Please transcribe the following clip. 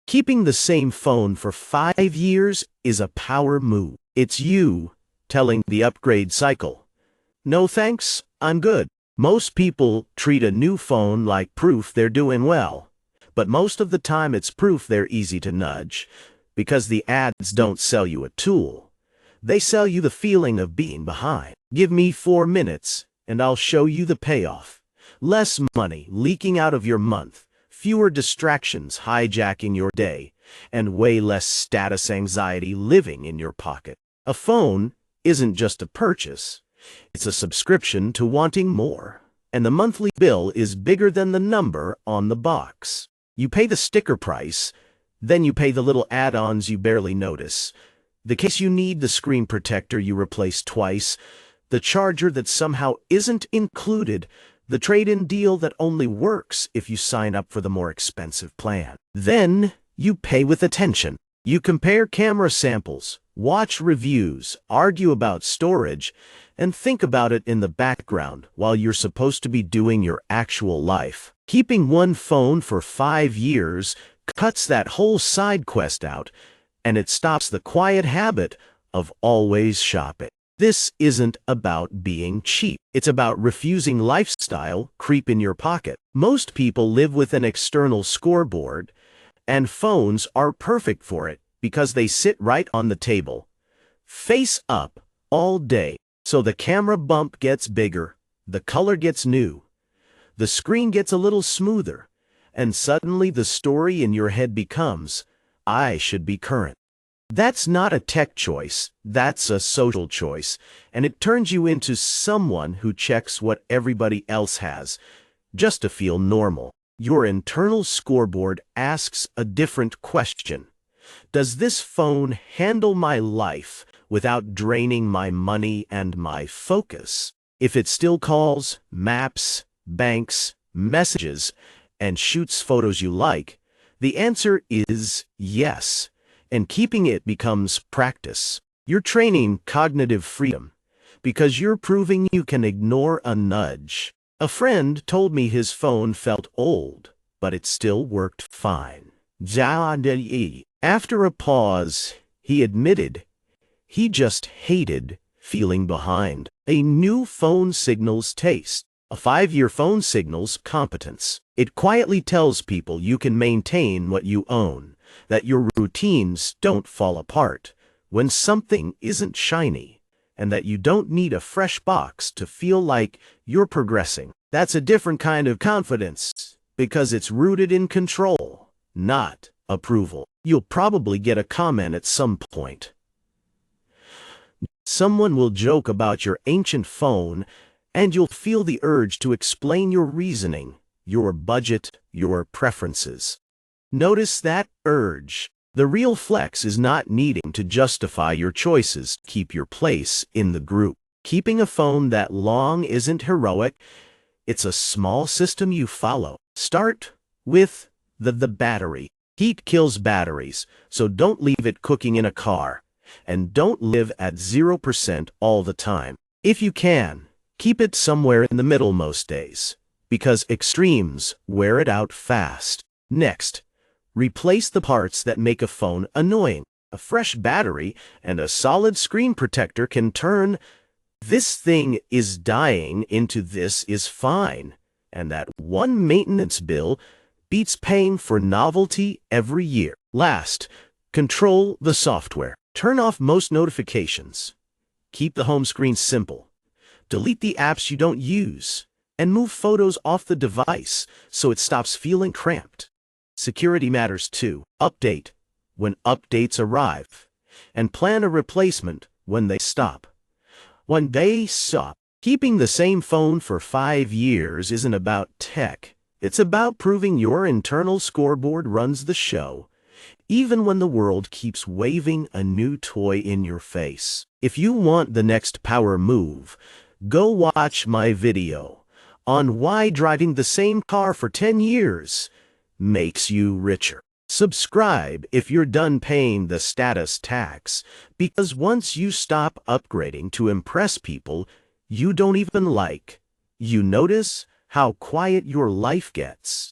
Keeping the same phone for 5 years is a power move. It's you telling the upgrade cycle, "No thanks, I'm good." Most people treat a new phone like proof they're doing well, but most of the time it's proof they're easy to nudge, because the ads don't sell you a tool. They sell you the feeling of being behind. Give me 4 minutes, and I'll show you the payoff. Less money leaking out of your month, fewer distractions hijacking your day, and way less status anxiety living in your pocket. A phone isn't just a purchase. It's a subscription to wanting more, and the monthly bill is bigger than the number on the box. You pay the sticker price, then you pay the little add-ons you barely notice. The case you need, the screen protector you replace twice, the charger that somehow isn't included, the trade-in deal that only works if you sign up for the more expensive plan. Then you pay with attention. You compare camera samples, watch reviews, argue about storage, and think about it in the background while you're supposed to be doing your actual life. Keeping one phone for 5 years cuts that whole side quest out, and it stops the quiet habit of always shopping. This isn't about being cheap. It's about refusing lifestyle creep in your pocket. Most people live with an external scoreboard, and phones are perfect for it because they sit right on the table, face up all day. So the camera bump gets bigger, the color gets new, the screen gets a little smoother, and suddenly the story in your head becomes, "I should be current." That's not a tech choice, that's a social choice, and it turns you into someone who checks what everybody else has, just to feel normal. Your internal scoreboard asks a different question. Does this phone handle my life without draining my money and my focus? If it still calls, maps, banks, messages, and shoots photos you like, the answer is yes, and keeping it becomes practice. You're training cognitive freedom because you're proving you can ignore a nudge. A friend told me his phone felt old, but it still worked fine. After a pause, he admitted he just hated feeling behind. A new phone signals taste. A 5-year phone signals competence. It quietly tells people you can maintain what you own, that your routines don't fall apart when something isn't shiny, and that you don't need a fresh box to feel like you're progressing. That's a different kind of confidence, because it's rooted in control, not approval. You'll probably get a comment at some point. Someone will joke about your ancient phone, and you'll feel the urge to explain your reasoning, your budget, your preferences. Notice that urge. The real flex is not needing to justify your choices to keep your place in the group. Keeping a phone that long isn't heroic. It's a small system you follow. Start with the battery. Heat kills batteries, so don't leave it cooking in a car. And don't live at 0% all the time. If you can, keep it somewhere in the middle most days, because extremes wear it out fast. Next, replace the parts that make a phone annoying. A fresh battery and a solid screen protector can turn "this thing is dying" into "this is fine." And that one maintenance bill beats paying for novelty every year. Last, control the software. Turn off most notifications. Keep the home screen simple. Delete the apps you don't use, and move photos off the device so it stops feeling cramped. Security matters too. Update when updates arrive, and plan a replacement when they stop. When they stop, keeping the same phone for 5 years isn't about tech. It's about proving your internal scoreboard runs the show, even when the world keeps waving a new toy in your face. If you want the next power move, go watch my video on why driving the same car for 10 years makes you richer. Subscribe if you're done paying the status tax, because once you stop upgrading to impress people you don't even like, you notice how quiet your life gets.